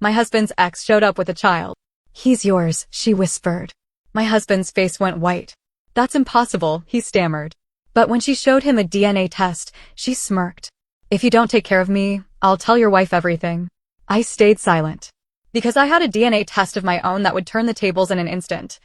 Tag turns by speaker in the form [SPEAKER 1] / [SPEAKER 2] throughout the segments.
[SPEAKER 1] My husband's ex showed up with a child. "He's yours," she whispered. My husband's face went white. "That's impossible," he stammered. But when she showed him a DNA test, she smirked. "If you don't take care of me, I'll tell your wife everything." I stayed silent. Because I had a DNA test of my own that would turn the tables in an instant.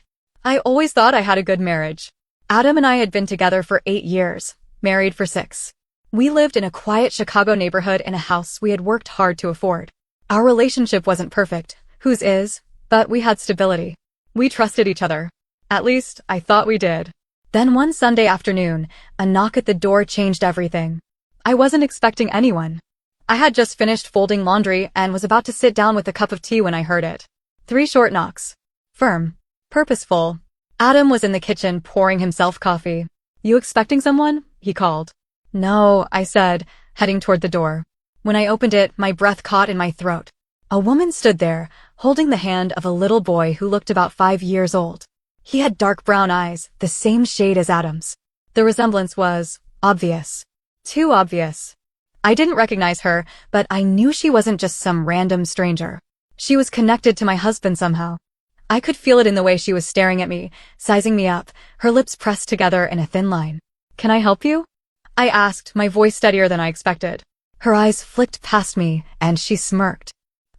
[SPEAKER 1] I always thought I had a good marriage. Adam and I had been together for 8 years, married for 6. We lived in a quiet Chicago neighborhood in a house we had worked hard to afford. Our relationship wasn't perfect, whose is, but we had stability. We trusted each other. At least, I thought we did. Then one Sunday afternoon, a knock at the door changed everything. I wasn't expecting anyone. I had just finished folding laundry and was about to sit down with a cup of tea when I heard it. 3 short knocks. Firm. Purposeful. Adam was in the kitchen pouring himself coffee. "You expecting someone?" he called. "No," I said, heading toward the door. When I opened it, my breath caught in my throat. A woman stood there, holding the hand of a little boy who looked about 5 years old. He had dark brown eyes, the same shade as Adam's. The resemblance was obvious. Too obvious. I didn't recognize her, but I knew she wasn't just some random stranger. She was connected to my husband somehow. I could feel it in the way she was staring at me, sizing me up, her lips pressed together in a thin line. "Can I help you?" I asked, my voice steadier than I expected. Her eyes flicked past me, and she smirked.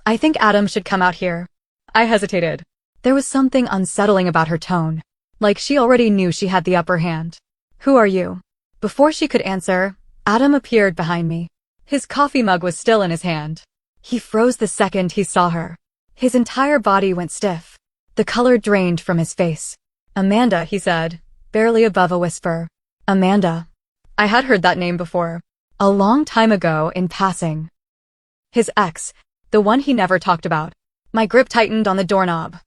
[SPEAKER 1] "I think Adam should come out here." I hesitated. There was something unsettling about her tone, like she already knew she had the upper hand. "Who are you?" Before she could answer, Adam appeared behind me. His coffee mug was still in his hand. He froze the second he saw her. His entire body went stiff. The color drained from his face. "Amanda," he said, barely above a whisper. Amanda. I had heard that name before. A long time ago, in passing. His ex, the one he never talked about. My grip tightened on the doorknob.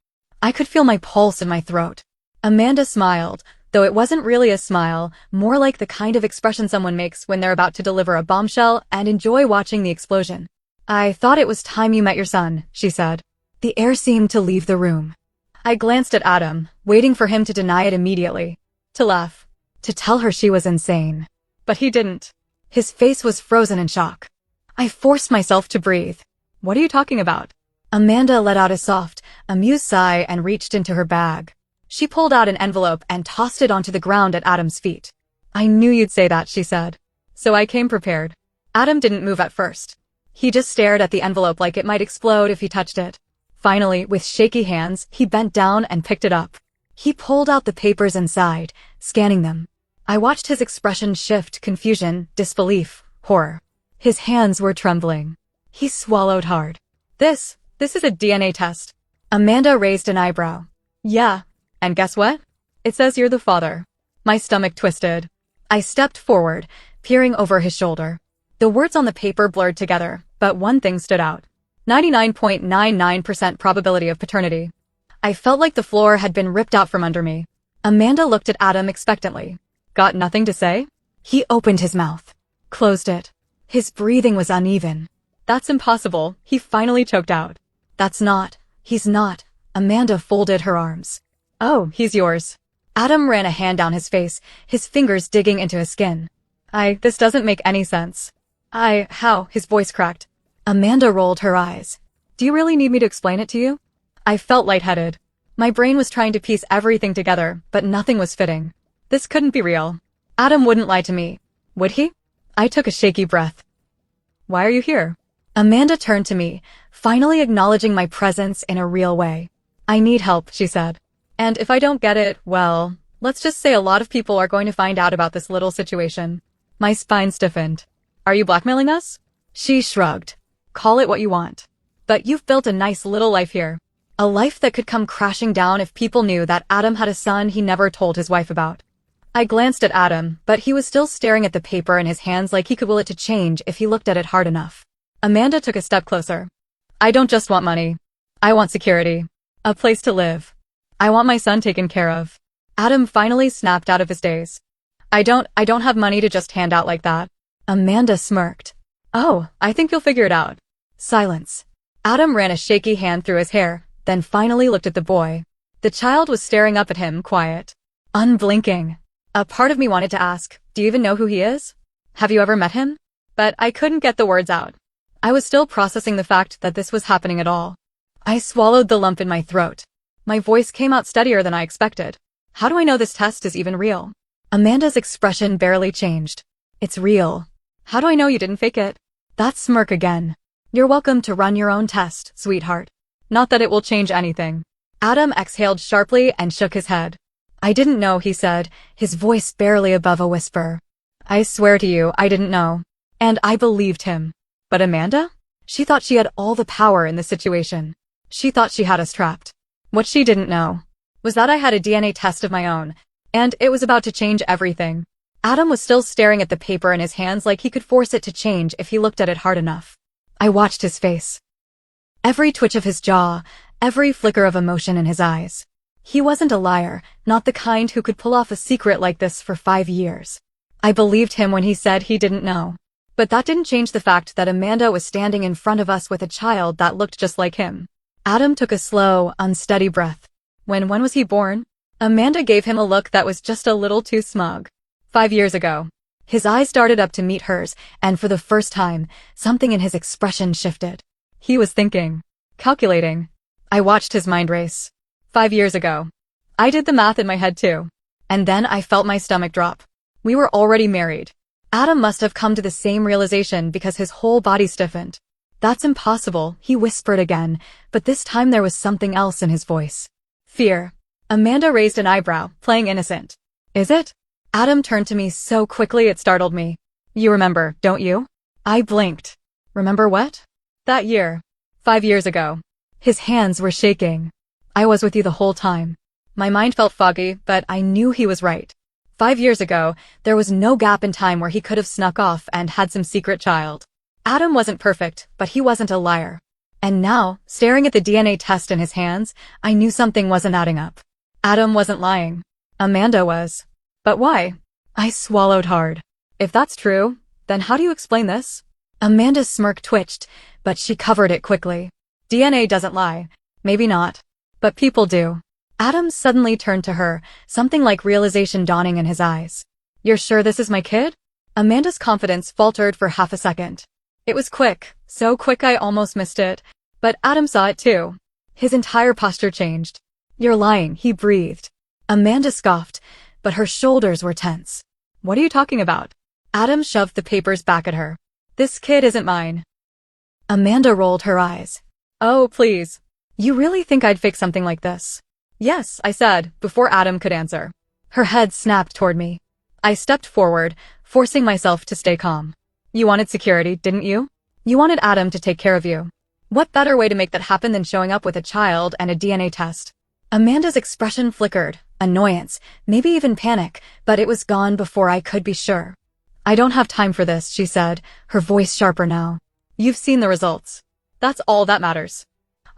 [SPEAKER 1] I could feel my pulse in my throat. Amanda smiled, though it wasn't really a smile, more like the kind of expression someone makes when they're about to deliver a bombshell and enjoy watching the explosion. "I thought it was time you met your son," she said. The air seemed to leave the room. I glanced at Adam, waiting for him to deny it immediately. To laugh. To tell her she was insane. But he didn't. His face was frozen in shock. I forced myself to breathe. "What are you talking about?" Amanda let out a soft, amused sigh and reached into her bag. She pulled out an envelope and tossed it onto the ground at Adam's feet. "I knew you'd say that," she said. So I came prepared. Adam didn't move at first. He just stared at the envelope like it might explode if he touched it. Finally, with shaky hands, he bent down and picked it up. He pulled out the papers inside, scanning them. I watched his expression shift: confusion, disbelief, horror. His hands were trembling. He swallowed hard. This is a DNA test." Amanda raised an eyebrow. "Yeah. And guess what? It says you're the father." My stomach twisted. I stepped forward, peering over his shoulder. The words on the paper blurred together, but one thing stood out. 99.99% probability of paternity. I felt like the floor had been ripped out from under me. Amanda looked at Adam expectantly. "Got nothing to say?" He opened his mouth. Closed it. His breathing was uneven. "That's impossible," he finally choked out. He's not. Amanda folded her arms. "Oh, he's yours." Adam ran a hand down his face, his fingers digging into his skin. This doesn't make any sense." How?" His voice cracked. Amanda rolled her eyes. "Do you really need me to explain it to you?" I felt lightheaded. My brain was trying to piece everything together, but nothing was fitting. This couldn't be real. Adam wouldn't lie to me. Would he? I took a shaky breath. "Why are you here?" Amanda turned to me, finally acknowledging my presence in a real way. "I need help," she said. "And if I don't get it, well, let's just say a lot of people are going to find out about this little situation." My spine stiffened. "Are you blackmailing us?" She shrugged. "Call it what you want. But you've built a nice little life here. A life that could come crashing down if people knew that Adam had a son he never told his wife about." I glanced at Adam, but he was still staring at the paper in his hands like he could will it to change if he looked at it hard enough. Amanda took a step closer. "I don't just want money. I want security. A place to live. I want my son taken care of." Adam finally snapped out of his daze. I don't have money to just hand out like that." Amanda smirked. "Oh, I think you'll figure it out." Silence. Adam ran a shaky hand through his hair, then finally looked at the boy. The child was staring up at him, quiet. Unblinking. A part of me wanted to ask, "Do you even know who he is? Have you ever met him?" But I couldn't get the words out. I was still processing the fact that this was happening at all. I swallowed the lump in my throat. My voice came out steadier than I expected. How do I know this test is even real? Amanda's expression barely changed. It's real. How do I know you didn't fake it? That smirk again. You're welcome to run your own test, sweetheart. Not that it will change anything. Adam exhaled sharply and shook his head. I didn't know, he said, his voice barely above a whisper. I swear to you, I didn't know. And I believed him. But Amanda? She thought she had all the power in the situation. She thought she had us trapped. What she didn't know was that I had a DNA test of my own, and it was about to change everything. Adam was still staring at the paper in his hands like he could force it to change if he looked at it hard enough. I watched his face. Every twitch of his jaw, every flicker of emotion in his eyes. He wasn't a liar, not the kind who could pull off a secret like this for 5 years. I believed him when he said he didn't know. But that didn't change the fact that Amanda was standing in front of us with a child that looked just like him. Adam took a slow, unsteady breath. When was he born? Amanda gave him a look that was just a little too smug. 5 years ago. His eyes darted up to meet hers, and for the first time, something in his expression shifted. He was thinking. Calculating. I watched his mind race. 5 years ago. I did the math in my head too. And then I felt my stomach drop. We were already married. Adam must have come to the same realization because his whole body stiffened. That's impossible, he whispered again, but this time there was something else in his voice. Fear. Amanda raised an eyebrow, playing innocent. Is it? Adam turned to me so quickly it startled me. You remember, don't you? I blinked. Remember what? That year. 5 years ago. His hands were shaking. I was with you the whole time. My mind felt foggy, but I knew he was right. 5 years ago, there was no gap in time where he could have snuck off and had some secret child. Adam wasn't perfect, but he wasn't a liar. And now, staring at the DNA test in his hands, I knew something wasn't adding up. Adam wasn't lying. Amanda was. But why? I swallowed hard. If that's true, then how do you explain this? Amanda's smirk twitched, but she covered it quickly. DNA doesn't lie. Maybe not. But people do. Adam suddenly turned to her, something like realization dawning in his eyes. You're sure this is my kid? Amanda's confidence faltered for half a second. It was quick, so quick I almost missed it. But Adam saw it too. His entire posture changed. You're lying, he breathed. Amanda scoffed, but her shoulders were tense. What are you talking about? Adam shoved the papers back at her. This kid isn't mine. Amanda rolled her eyes. Oh, please. You really think I'd fake something like this? Yes, I said, before Adam could answer. Her head snapped toward me. I stepped forward, forcing myself to stay calm. You wanted security, didn't you? You wanted Adam to take care of you. What better way to make that happen than showing up with a child and a DNA test? Amanda's expression flickered, annoyance, maybe even panic, but it was gone before I could be sure. I don't have time for this, she said, her voice sharper now. You've seen the results. That's all that matters.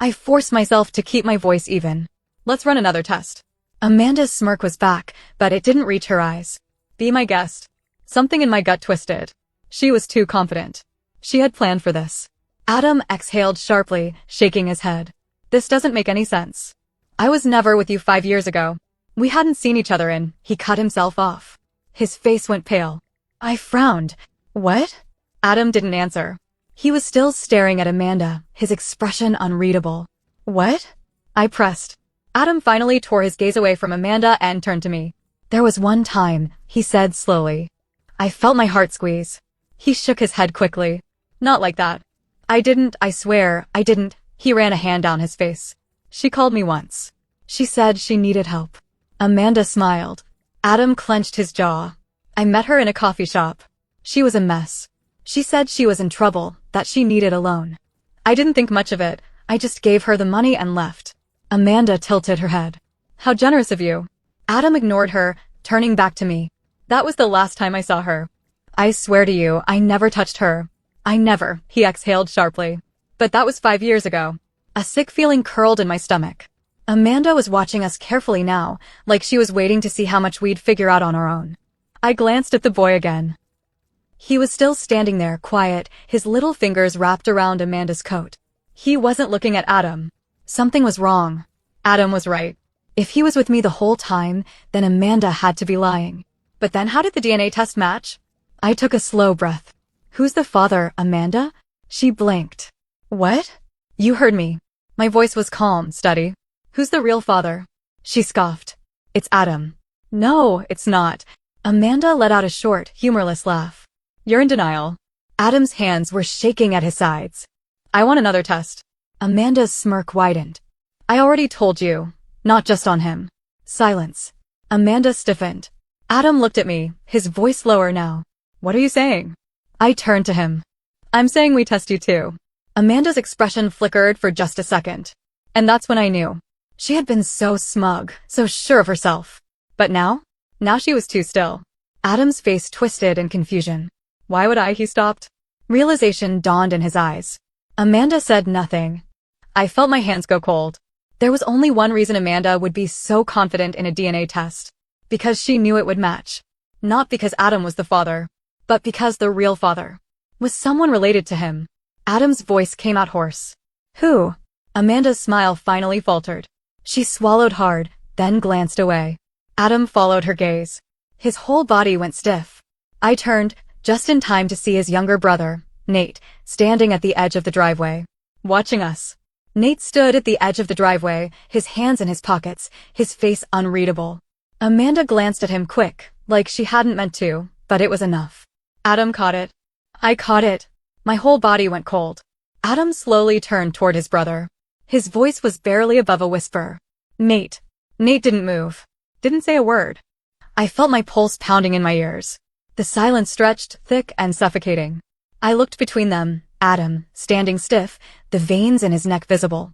[SPEAKER 1] I forced myself to keep my voice even. Let's run another test. Amanda's smirk was back, but it didn't reach her eyes. Be my guest. Something in my gut twisted. She was too confident. She had planned for this. Adam exhaled sharply, shaking his head. This doesn't make any sense. I was never with you 5 years ago. We hadn't seen each other in. He cut himself off. His face went pale. I frowned. What? Adam didn't answer. He was still staring at Amanda, his expression unreadable. What? I pressed. Adam finally tore his gaze away from Amanda and turned to me. There was one time, he said slowly. I felt my heart squeeze. He shook his head quickly. Not like that. I swear, I didn't. He ran a hand down his face. She called me once. She said she needed help. Amanda smiled. Adam clenched his jaw. I met her in a coffee shop. She was a mess. She said she was in trouble, that she needed a loan. I didn't think much of it. I just gave her the money and left. Amanda tilted her head. How generous of you. Adam ignored her, turning back to me. That was the last time I saw her. I swear to you, I never touched her. I never, he exhaled sharply. But that was 5 years ago. A sick feeling curled in my stomach. Amanda was watching us carefully now, like she was waiting to see how much we'd figure out on our own. I glanced at the boy again. He was still standing there, quiet, his little fingers wrapped around Amanda's coat. He wasn't looking at Adam. Something was wrong. Adam was right. If he was with me the whole time, then Amanda had to be lying. But then how did the DNA test match? I took a slow breath. Who's the father, Amanda? She blinked. What? You heard me. My voice was calm, steady. Who's the real father? She scoffed. It's Adam. No, it's not. Amanda let out a short, humorless laugh. You're in denial. Adam's hands were shaking at his sides. I want another test. Amanda's smirk widened. I already told you. Not just on him. Silence. Amanda stiffened. Adam looked at me, his voice lower now. What are you saying? I turned to him. I'm saying we test you too. Amanda's expression flickered for just a second. And that's when I knew. She had been so smug, so sure of herself. But now? Now she was too still. Adam's face twisted in confusion. Why would I? He stopped. Realization dawned in his eyes. Amanda said nothing. I felt my hands go cold. There was only one reason Amanda would be so confident in a DNA test. Because she knew it would match. Not because Adam was the father, but because the real father was someone related to him. Adam's voice came out hoarse. Who? Amanda's smile finally faltered. She swallowed hard, then glanced away. Adam followed her gaze. His whole body went stiff. I turned, just in time to see his younger brother, Nate, standing at the edge of the driveway, watching us. Nate stood at the edge of the driveway, his hands in his pockets, his face unreadable. Amanda glanced at him quick, like she hadn't meant to, but it was enough. Adam caught it. I caught it. My whole body went cold. Adam slowly turned toward his brother. His voice was barely above a whisper. Nate. Nate didn't move. Didn't say a word. I felt my pulse pounding in my ears. The silence stretched, thick and suffocating. I looked between them, Adam, standing stiff, the veins in his neck visible.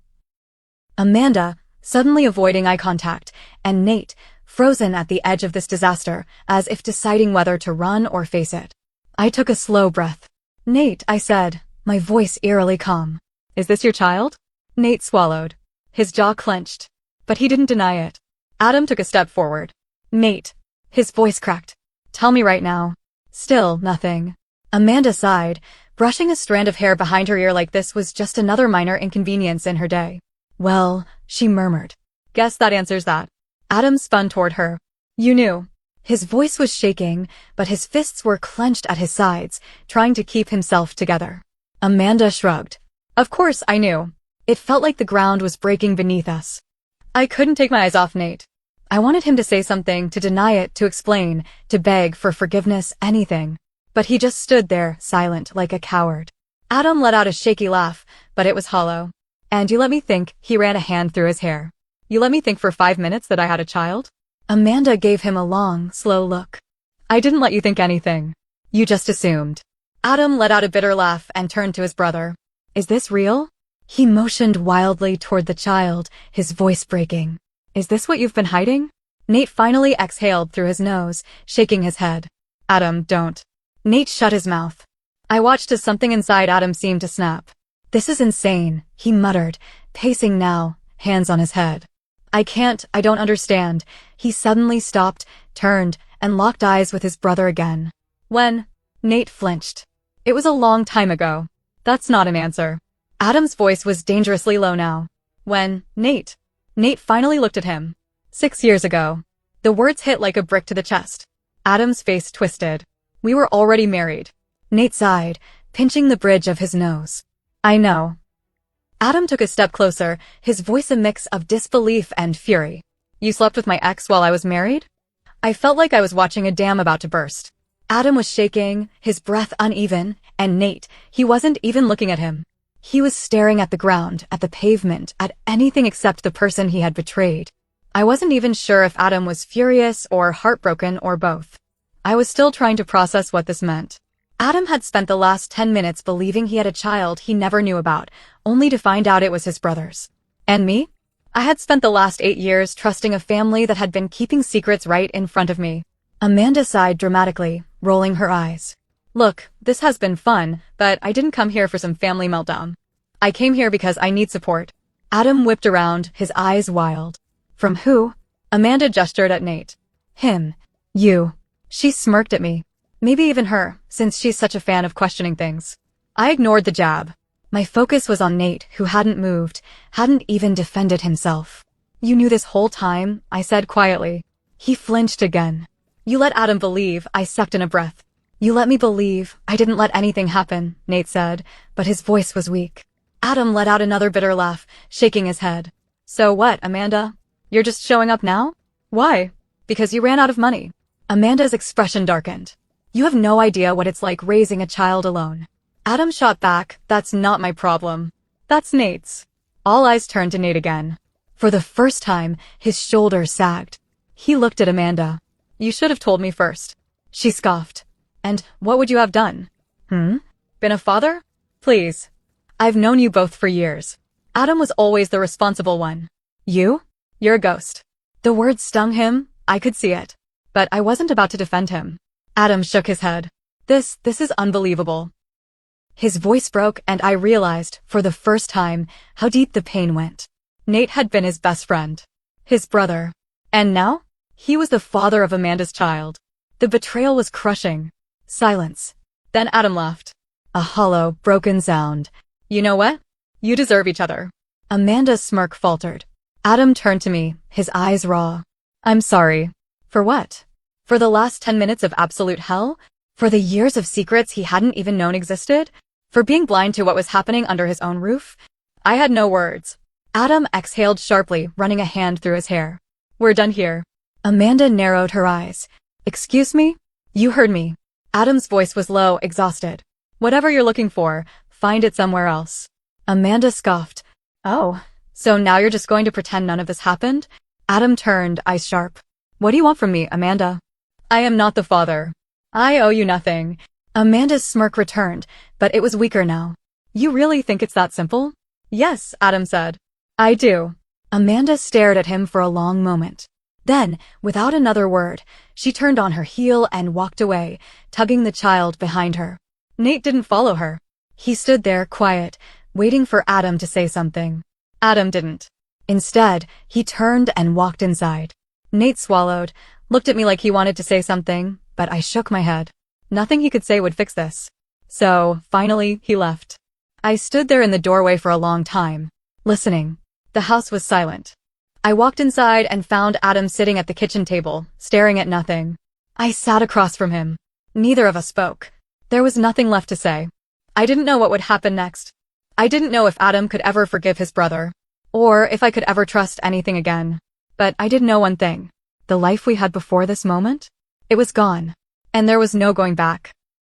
[SPEAKER 1] Amanda, suddenly avoiding eye contact, and Nate, frozen at the edge of this disaster, as if deciding whether to run or face it. I took a slow breath. Nate, I said, my voice eerily calm. Is this your child? Nate swallowed. His jaw clenched. But he didn't deny it. Adam took a step forward. Nate. His voice cracked. Tell me right now. Still nothing. Amanda sighed, brushing a strand of hair behind her ear like this was just another minor inconvenience in her day. Well, she murmured. Guess that answers that. Adam spun toward her. You knew. His voice was shaking, but his fists were clenched at his sides, trying to keep himself together. Amanda shrugged. Of course I knew. It felt like the ground was breaking beneath us. I couldn't take my eyes off Nate. I wanted him to say something, to deny it, to explain, to beg for forgiveness, anything. But he just stood there, silent, like a coward. Adam let out a shaky laugh, but it was hollow. And you let me think, he ran a hand through his hair. You let me think for 5 minutes that I had a child? Amanda gave him a long, slow look. I didn't let you think anything. You just assumed. Adam let out a bitter laugh and turned to his brother. Is this real? He motioned wildly toward the child, his voice breaking. Is this what you've been hiding? Nate finally exhaled through his nose, shaking his head. Adam, don't. Nate shut his mouth. I watched as something inside Adam seemed to snap. This is insane, he muttered, pacing now, hands on his head. I don't understand. He suddenly stopped, turned, and locked eyes with his brother again. When? Nate flinched. It was a long time ago. That's not an answer. Adam's voice was dangerously low now. When? Nate. Nate finally looked at him. 6 years ago. The words hit like a brick to the chest. Adam's face twisted. We were already married. Nate sighed, pinching the bridge of his nose. I know. Adam took a step closer, his voice a mix of disbelief and fury. You slept with my ex while I was married? I felt like I was watching a dam about to burst. Adam was shaking, his breath uneven, and Nate, he wasn't even looking at him. He was staring at the ground, at the pavement, at anything except the person he had betrayed. I wasn't even sure if Adam was furious or heartbroken or both. I was still trying to process what this meant. Adam had spent the last 10 minutes believing he had a child he never knew about, only to find out it was his brother's. And me? I had spent the last 8 years trusting a family that had been keeping secrets right in front of me. Amanda sighed dramatically, rolling her eyes. Look, this has been fun, but I didn't come here for some family meltdown. I came here because I need support. Adam whipped around, his eyes wild. From who? Amanda gestured at Nate. Him. You. She smirked at me. Maybe even her, since she's such a fan of questioning things. I ignored the jab. My focus was on Nate, who hadn't moved, hadn't even defended himself. You knew this whole time, I said quietly. He flinched again. You let Adam believe, I sucked in a breath. You let me believe I didn't let anything happen, Nate said, but his voice was weak. Adam let out another bitter laugh, shaking his head. So what, Amanda? You're just showing up now? Why? Because you ran out of money. Amanda's expression darkened. You have no idea what it's like raising a child alone. Adam shot back, that's not my problem. That's Nate's. All eyes turned to Nate again. For the first time, his shoulders sagged. He looked at Amanda. You should have told me first. She scoffed. And what would you have done? Been a father? Please. I've known you both for years. Adam was always the responsible one. You? You're a ghost. The words stung him, I could see it. But I wasn't about to defend him. Adam shook his head. This is unbelievable. His voice broke and I realized, for the first time, how deep the pain went. Nate had been his best friend. His brother. And now? He was the father of Amanda's child. The betrayal was crushing. Silence. Then Adam laughed. A hollow, broken sound. You know what? You deserve each other. Amanda's smirk faltered. Adam turned to me, his eyes raw. I'm sorry. For what? For the last 10 minutes of absolute hell? For the years of secrets he hadn't even known existed? For being blind to what was happening under his own roof? I had no words. Adam exhaled sharply, running a hand through his hair. We're done here. Amanda narrowed her eyes. Excuse me? You heard me. Adam's voice was low, exhausted. Whatever you're looking for, find it somewhere else. Amanda scoffed. Oh, so now you're just going to pretend none of this happened? Adam turned, eyes sharp. What do you want from me, Amanda? I am not the father. I owe you nothing. Amanda's smirk returned, but it was weaker now. You really think it's that simple? Yes, Adam said. I do. Amanda stared at him for a long moment. Then, without another word, she turned on her heel and walked away, tugging the child behind her. Nate didn't follow her. He stood there, quiet, waiting for Adam to say something. Adam didn't. Instead, he turned and walked inside. Nate swallowed, looked at me like he wanted to say something, but I shook my head. Nothing he could say would fix this. So, finally, he left. I stood there in the doorway for a long time, listening. The house was silent. I walked inside and found Adam sitting at the kitchen table, staring at nothing. I sat across from him. Neither of us spoke. There was nothing left to say. I didn't know what would happen next. I didn't know if Adam could ever forgive his brother, or if I could ever trust anything again. But I did know one thing. The life we had before this moment? It was gone. And there was no going back.